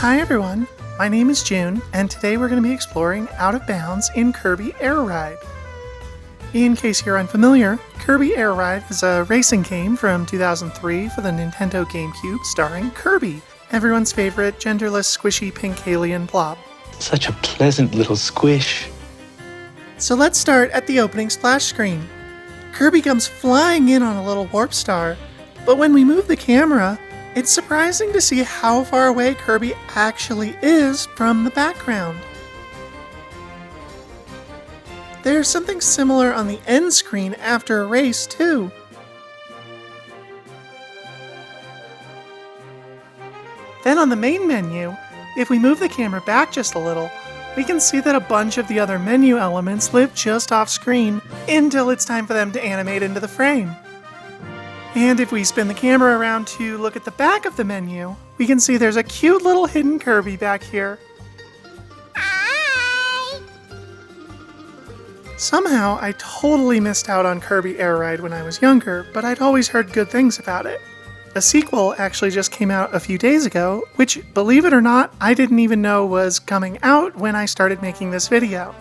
Hi everyone, my name is June, and today we're going to be exploring Out of Bounds in Kirby Air Ride. In case you're unfamiliar, Kirby Air Ride is a racing game from 2003 for the Nintendo GameCube starring Kirby, everyone's favorite genderless squishy pink alien blob. Such a pleasant little squish. So let's start at the opening splash screen. Kirby comes flying in on a little warp star, but when we move the camera, it's surprising to see how far away Kirby actually is from the background. There's something similar on the end screen after a race, too. Then on the main menu, if we move the camera back just a little, we can see that a bunch of the other menu elements live just off screen until it's time for them to animate into the frame. And if we spin the camera around to look at the back of the menu, we can see there's a cute little hidden Kirby back here. Hi! Somehow, I totally missed out on Kirby Air Ride when I was younger, but I'd always heard good things about it. A sequel actually just came out a few days ago, which, believe it or not, I didn't even know was coming out when I started making this video.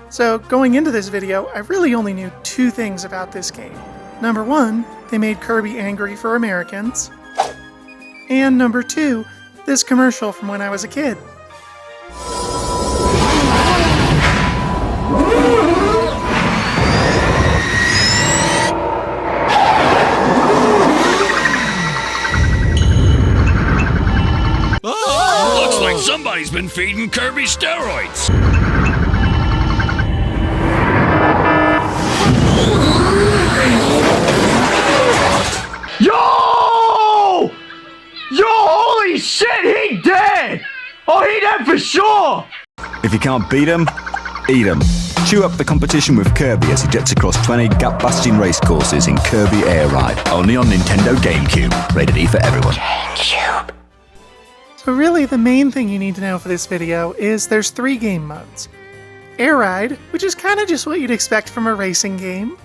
So, going into this video, I really only knew two things about this game. Number one, they made Kirby angry for Americans. And number two, this commercial from when I was a kid. Oh, looks like somebody's been feeding Kirby steroids. Yo! Yo, holy shit, he dead! Oh, he dead for sure! If you can't beat 'em, eat 'em. Chew up the competition with Kirby as he jets across 20 gap-busting race courses in Kirby Air Ride, only on Nintendo GameCube. Rated E for everyone. GameCube. So really, the main thing you need to know for this video is there's 3 game modes. Air Ride, which is kind of just what you'd expect from a racing game.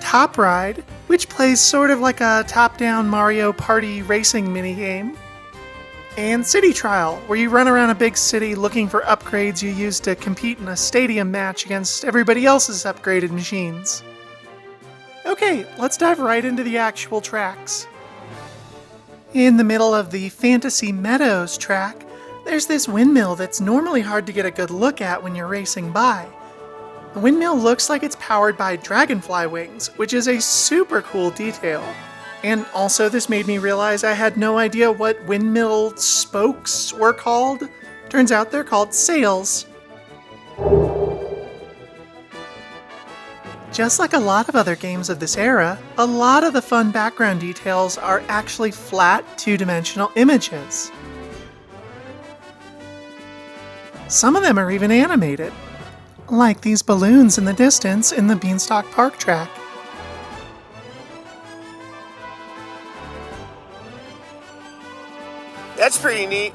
Top Ride, which plays sort of like a top-down Mario Party racing minigame. And City Trial, where you run around a big city looking for upgrades you use to compete in a stadium match against everybody else's upgraded machines. Okay, let's dive right into the actual tracks. In the middle of the Fantasy Meadows track, there's this windmill that's normally hard to get a good look at when you're racing by. The windmill looks like it's powered by dragonfly wings, which is a super cool detail. And also this made me realize I had no idea what windmill spokes were called. Turns out they're called sails. Just like a lot of other games of this era, a lot of the fun background details are actually flat, two-dimensional images. Some of them are even animated, like these balloons in the distance in the Beanstalk Park track. That's pretty neat.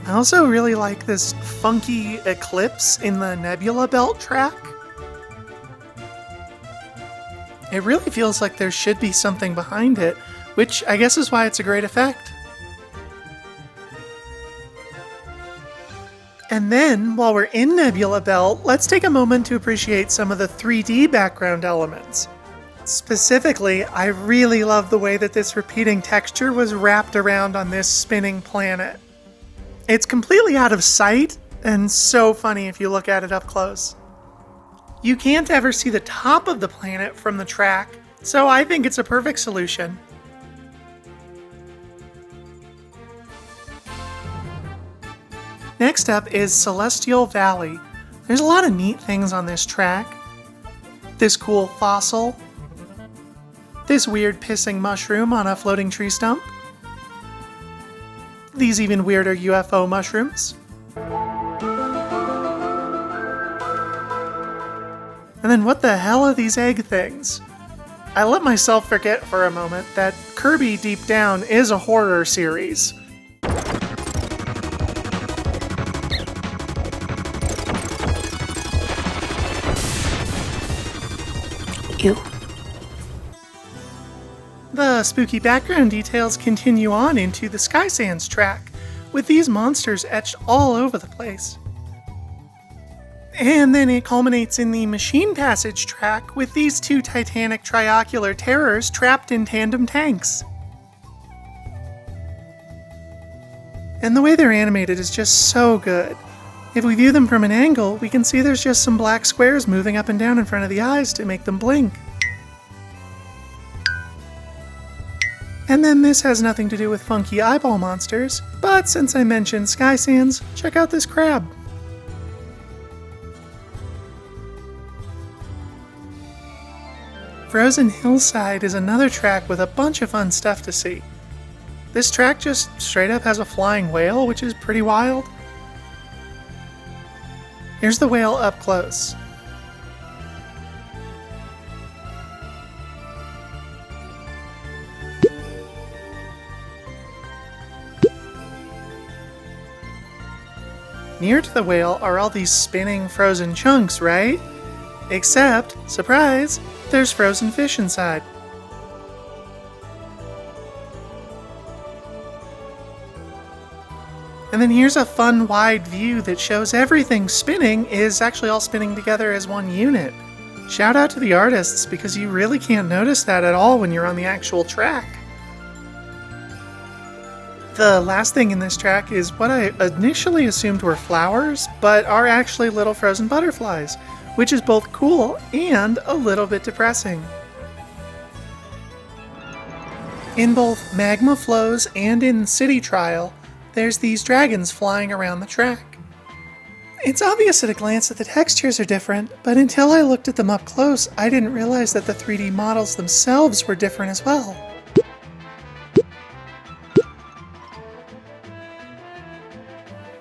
I also really like this funky eclipse in the Nebula Belt track. It really feels like there should be something behind it, which I guess is why it's a great effect. And then, while we're in Nebula Belt, let's take a moment to appreciate some of the 3D background elements. Specifically, I really love the way that this repeating texture was wrapped around on this spinning planet. It's completely out of sight, and so funny if you look at it up close. You can't ever see the top of the planet from the track, so I think it's a perfect solution. Next up is Celestial Valley. There's a lot of neat things on this track. This cool fossil. This weird pissing mushroom on a floating tree stump. These even weirder UFO mushrooms. And then what the hell are these egg things? I let myself forget for a moment that Kirby deep down is a horror series. The spooky background details continue on into the Sky Sands track, with these monsters etched all over the place. And then it culminates in the Machine Passage track with these two titanic triocular terrors trapped in tandem tanks. And the way they're animated is just so good. If we view them from an angle, we can see there's just some black squares moving up and down in front of the eyes to make them blink. And then this has nothing to do with funky eyeball monsters, but since I mentioned Sky Sands, check out this crab. Frozen Hillside is another track with a bunch of fun stuff to see. This track just straight up has a flying whale, which is pretty wild. Here's the whale up close. Near to the whale are all these spinning frozen chunks, right? Except, surprise, there's frozen fish inside. And then here's a fun wide view that shows everything spinning is actually all spinning together as one unit. Shout out to the artists because you really can't notice that at all when you're on the actual track. The last thing in this track is what I initially assumed were flowers, but are actually little frozen butterflies, which is both cool and a little bit depressing. In both Magma Flows and in City Trial, there's these dragons flying around the track. It's obvious at a glance that the textures are different, but until I looked at them up close, I didn't realize that the 3D models themselves were different as well.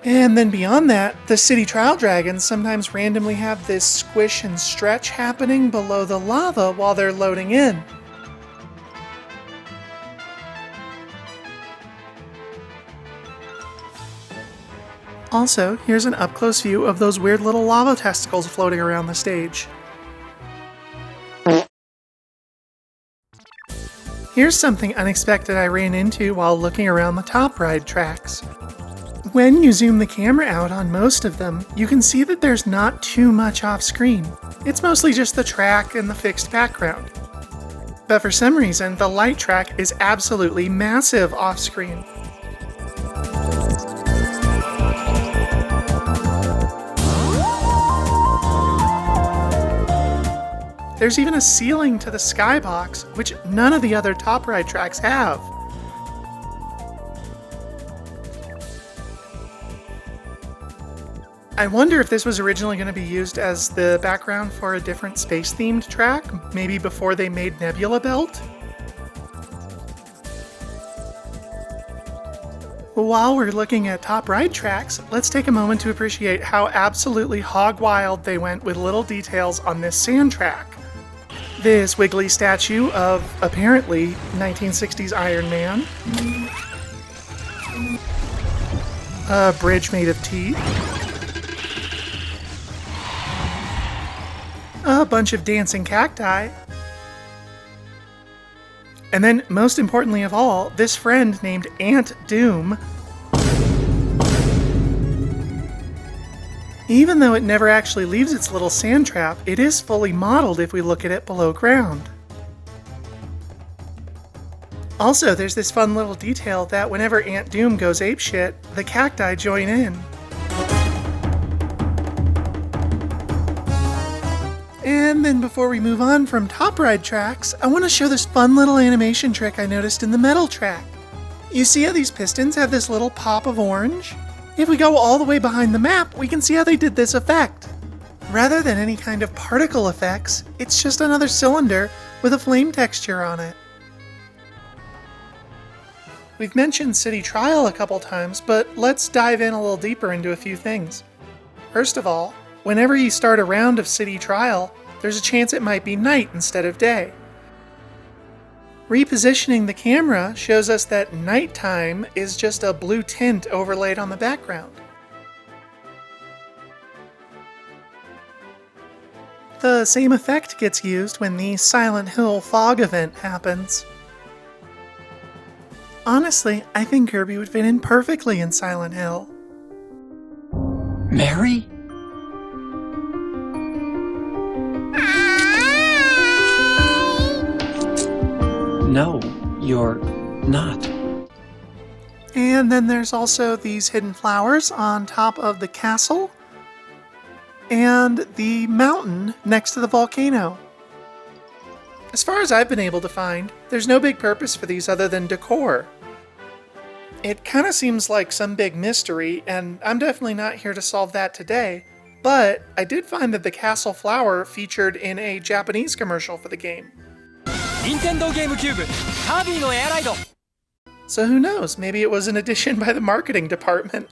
And then beyond that, the City Trial dragons sometimes randomly have this squish and stretch happening below the lava while they're loading in. Also, here's an up-close view of those weird little lava testicles floating around the stage. Here's something unexpected I ran into while looking around the top ride tracks. When you zoom the camera out on most of them, you can see that there's not too much off-screen. It's mostly just the track and the fixed background. But for some reason, the light track is absolutely massive off-screen. There's even a ceiling to the skybox, which none of the other top ride tracks have. I wonder if this was originally going to be used as the background for a different space-themed track, maybe before they made Nebula Belt? While we're looking at top ride tracks, let's take a moment to appreciate how absolutely hog wild they went with little details on this sand track. This wiggly statue of, apparently, 1960s Iron Man. A bridge made of teeth. A bunch of dancing cacti. And then, most importantly of all, this friend named Ant Doom. Even though it never actually leaves its little sand trap, it is fully modeled if we look at it below ground. Also, there's this fun little detail that whenever Ant Doom goes apeshit, the cacti join in. And then before we move on from top ride tracks, I want to show this fun little animation trick I noticed in the metal track. You see how these pistons have this little pop of orange? If we go all the way behind the map, we can see how they did this effect. Rather than any kind of particle effects, it's just another cylinder with a flame texture on it. We've mentioned City Trial a couple times, but let's dive in a little deeper into a few things. First of all, whenever you start a round of City Trial, there's a chance it might be night instead of day. Repositioning the camera shows us that nighttime is just a blue tint overlaid on the background. The same effect gets used when the Silent Hill fog event happens. Honestly, I think Kirby would fit in perfectly in Silent Hill. Mary? No, you're not. And then there's also these hidden flowers on top of the castle and the mountain next to the volcano. As far as I've been able to find, there's no big purpose for these other than decor. It kind of seems like some big mystery, and I'm definitely not here to solve that today, but I did find that the castle flower featured in a Japanese commercial for the game. Nintendo gamecube Kirby no Air Ride. So who knows, maybe it was an addition by the marketing department.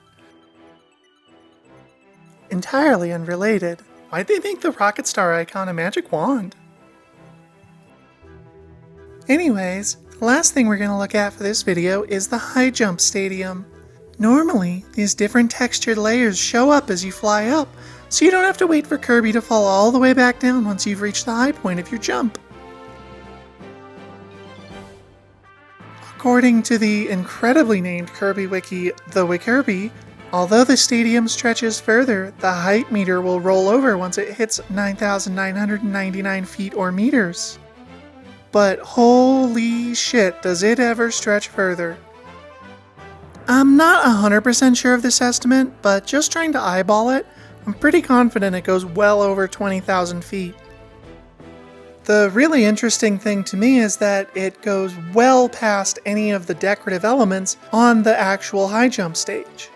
Entirely unrelated, why'd they make the rocket star icon a magic wand? Anyways, the last thing we're going to look at for this video is the high jump stadium. Normally, these different textured layers show up as you fly up, so you don't have to wait for Kirby to fall all the way back down once you've reached the high point of your jump. According to the incredibly named Kirby wiki, The Wikirby, although the stadium stretches further, the height meter will roll over once it hits 9,999 feet or meters. But holy shit, does it ever stretch further. I'm not 100% sure of this estimate, but just trying to eyeball it, I'm pretty confident it goes well over 20,000 feet. The really interesting thing to me is that it goes well past any of the decorative elements on the actual high jump stage.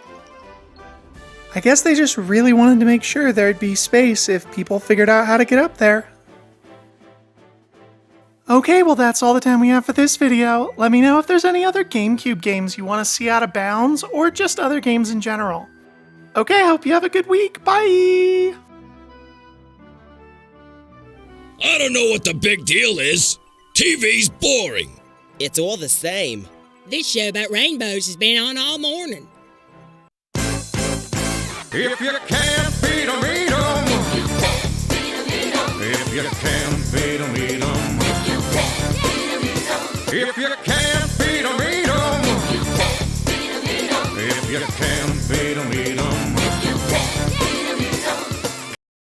I guess they just really wanted to make sure there'd be space if people figured out how to get up there. Okay, well that's all the time we have for this video. Let me know if there's any other GameCube games you want to see out of bounds, or just other games in general. Okay, I hope you have a good week. Bye! I don't know what the big deal is. TV's boring. It's all the same. This show about rainbows has been on all morning. If you can't beat 'em, eat 'em. If you can't beat 'em, eat 'em. If you can't beat 'em, eat 'em. If you can't